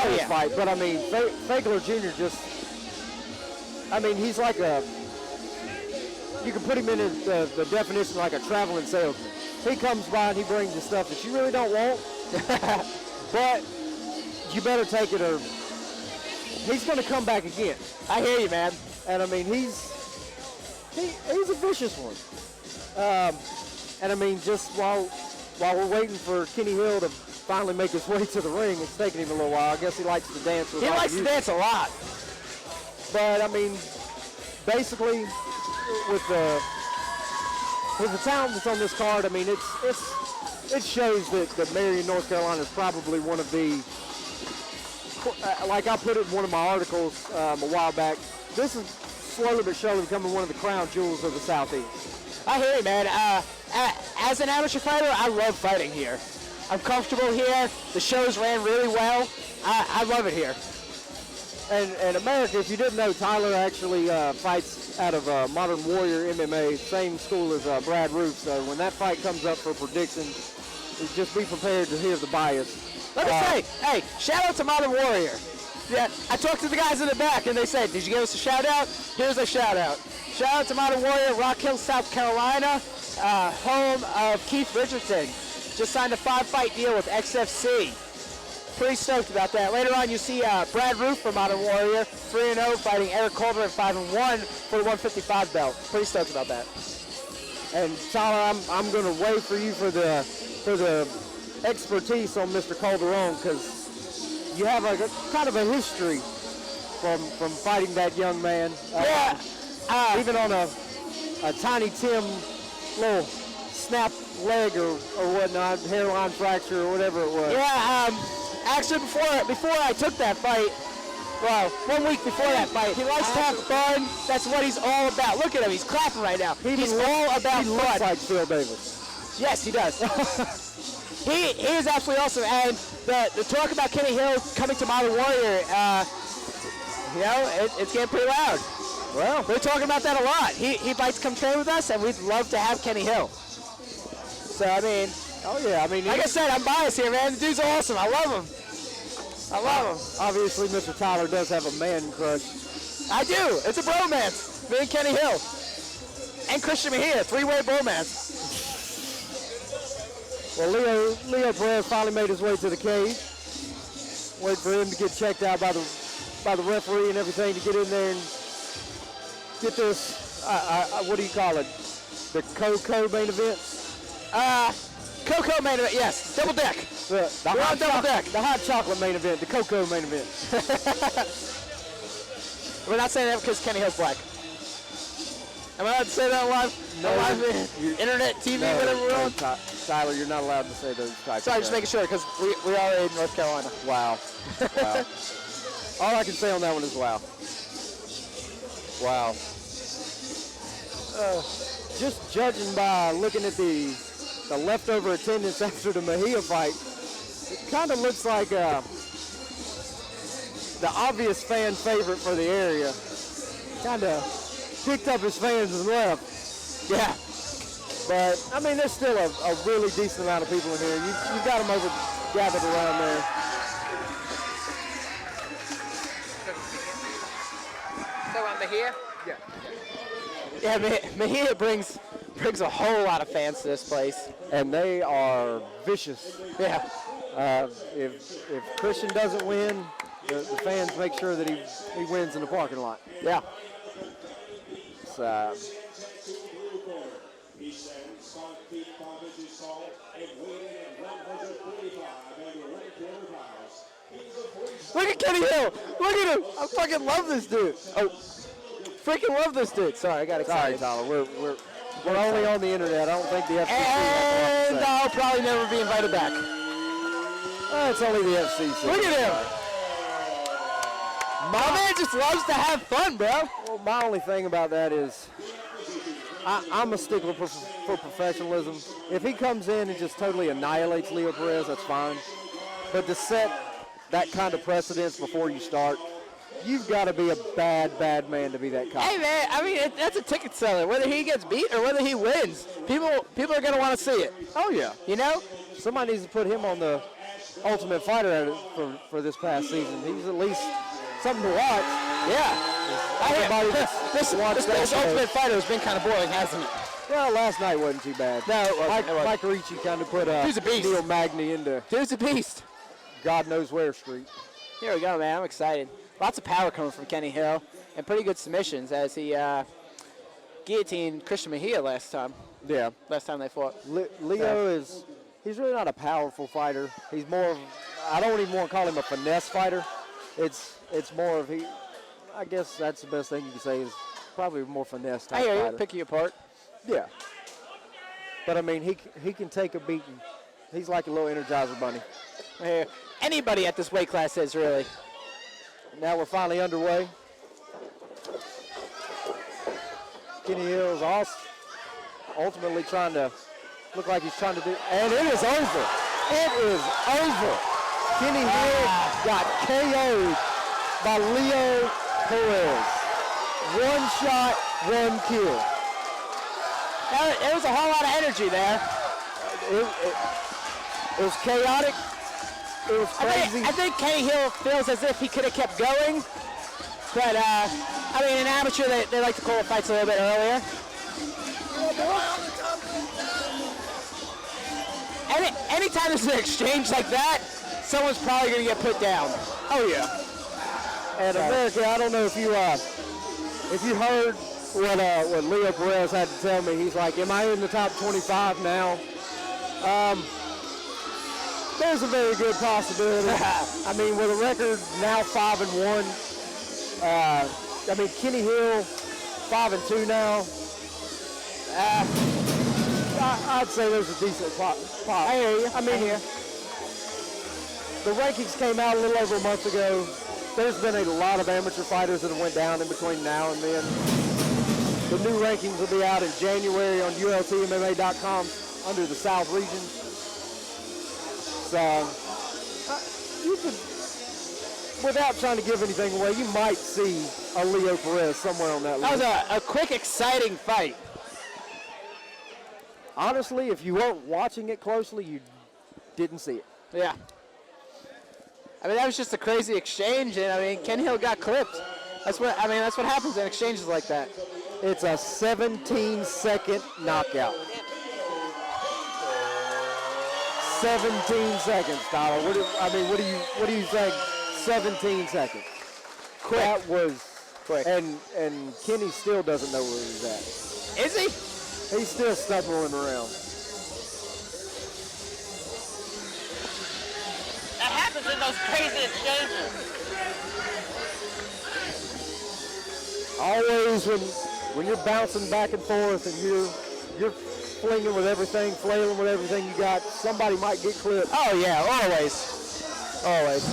this fight, but I mean, Fagler Jr. just, I mean, he's like you can put him in the definition like a traveling salesman. He comes by and he brings you stuff that you really don't want, but you better take it or he's going to come back again. I hear you, man. And I mean, he's a vicious one. And I mean, just while we're waiting for Kenny Hill to finally make his way to the ring, it's taking him a little while. I guess he likes to dance with He likes to dance a lot. But I mean, basically, with the talent that's on this card, I mean, it shows that Marion, North Carolina is probably one of the, like I put it in one of my articles a while back, this is slowly but surely becoming one of the crown jewels of the Southeast. I hear you, man. As an amateur fighter, I love fighting here. I'm comfortable here. The shows ran really well. I love it here. And America, if you didn't know, Tyler actually fights out of Modern Warrior MMA, same school as Brad Roof. So when that fight comes up for prediction, just be prepared to hear the bias. Let me say, hey, shout out to Modern Warrior. Yeah, I talked to the guys in the back, and they said, did you give us a shout out? Here's a shout out. Shout out to Modern Warrior, Rock Hill, South Carolina, home of Keith Richardson. Just signed a 5-fight deal with XFC. Pretty stoked about that. Later on, you see Brad Roof from Modern Warrior, 3-0, fighting Eric Culver at 5-1 for the 155 belt. Pretty stoked about that. And Tyler, I'm going to wait for you for the expertise on Mr. Calderon, because you have kind of a history from fighting that young man. Even on a Tiny Tim little snap leg or whatnot, hairline fracture or whatever it was. Yeah, actually before I took that fight, well, 1 week before that fight, he likes to have fun. That's what he's all about. Look at him, he's clapping right now. He's all about fun. He looks like Phil Davis. Yes, he does. He is absolutely awesome. And the talk about Kenny Hill coming to Modern Warrior, it's getting pretty loud. Well, we're talking about that a lot. He'd like to come train with us, and we'd love to have Kenny Hill. So, I mean, like I said, I'm biased here, man. The dude's awesome. I love him. Obviously, Mr. Tyler does have a man crush. I do. It's a bromance. Me and Kenny Hill. And Christian Mejia, 3-way bromance. Well, Leo Perez finally made his way to the cage. Wait for him to get checked out by the referee and everything to get in there and get this, what do you call it? The Coco main event? Coco main event, yes. Double deck. The hot chocolate main event, the Coco main event. We're not saying that because Kenny Hill's black. Am I allowed to say that live? No. Live internet, TV, whatever we're on? Tyler, you're not allowed to say those types Sorry, of just making sure, because we are in North Carolina. Wow. Wow. All I can say on that one is wow. Wow. Just judging by looking at the leftover attendance after the Mejia fight, it kind of looks like the obvious fan favorite for the area kind of picked up his fans and left. Yeah. But, I mean, there's still a really decent amount of people in here. You've got them over gathered around there. So, Mejia? Yeah. Yeah, Mejia brings a whole lot of fans to this place. And they are vicious. Yeah. If Christian doesn't win, the fans make sure that he wins in the parking lot. Yeah. Look at Kenny Hill. Look at him. I fucking love this dude. Oh, freaking love this dude. Sorry, I got excited. Sorry, Tyler. We're only on the internet. I don't think the FCC. And I'll probably never be invited back. It's only the FCC. Look at him. My man just loves to have fun, bro. Well, my only thing about that is I'm a stickler for professionalism. If he comes in and just totally annihilates Leo Perez, that's fine. But to set that kind of precedence before you start, you've got to be a bad man to be that cocky. Hey, man, I mean, that's a ticket seller. Whether he gets beat or whether he wins, people are going to want to see it. Oh, yeah. You know? Somebody needs to put him on the Ultimate Fighter at it for this past season. He's at least something to watch. Yeah. Everybody This Ultimate Fighter has been kind of boring, hasn't it? Well, last night wasn't too bad. No, it wasn't. Mike Ricci kind of put He's a beast. Neil Magny into Dude's a beast. God knows where street. Here we go, man. I'm excited. Lots of power coming from Kenny Hill and pretty good submissions as he guillotined Christian Mejia last time. Yeah. Last time they fought. Leo he's really not a powerful fighter. He's more of, I don't even want to call him a finesse fighter. It's more of, I guess that's the best thing you can say is probably more finesse type I hear fighter. you. Pick you apart. Yeah. But I mean, he can take a beating. He's like a little Energizer bunny. Here. Anybody at this weight class is really. Now we're finally underway. Kenny Hill's also ultimately trying to look like he's trying to do, and it is over. It is over. Kenny Hill got KO'd by Leo Perez. One shot, one kill. There was a whole lot of energy there. It was chaotic. It was crazy. I think Kenny Hill feels as if he could have kept going. But, I mean, in amateur, they like to call fights a little bit earlier. Anytime there's an exchange like that, someone's probably going to get put down. Oh, yeah. And America, I don't know if you heard what Leo Perez had to tell me. He's like, am I in the top 25 now? There's a very good possibility. I mean, with a record now 5-1, I mean, Kenny Hill 5-2 now. I'd say there's a decent pop. I hear you. I mean, the rankings came out a little over a month ago. There's been a lot of amateur fighters that have went down in between now and then. The new rankings will be out in January on ULTMMA.com under the South region. So, you could, without trying to give anything away, you might see a Leo Perez somewhere on that list. That was a quick, exciting fight. Honestly, if you weren't watching it closely, you didn't see it. Yeah. I mean, that was just a crazy exchange, and I mean, Ken Hill got clipped. That's what happens in exchanges like that. It's a 17-second knockout. 17 seconds, Tyler. What do you think? 17 seconds. Quick. That was quick. And Kenny still doesn't know where he's at. Is he? He's still stumbling around. That happens in those crazy exchanges. Always when you're bouncing back and forth and you're flinging with everything, flailing with everything you got, somebody might get clipped. Oh yeah, always. Always.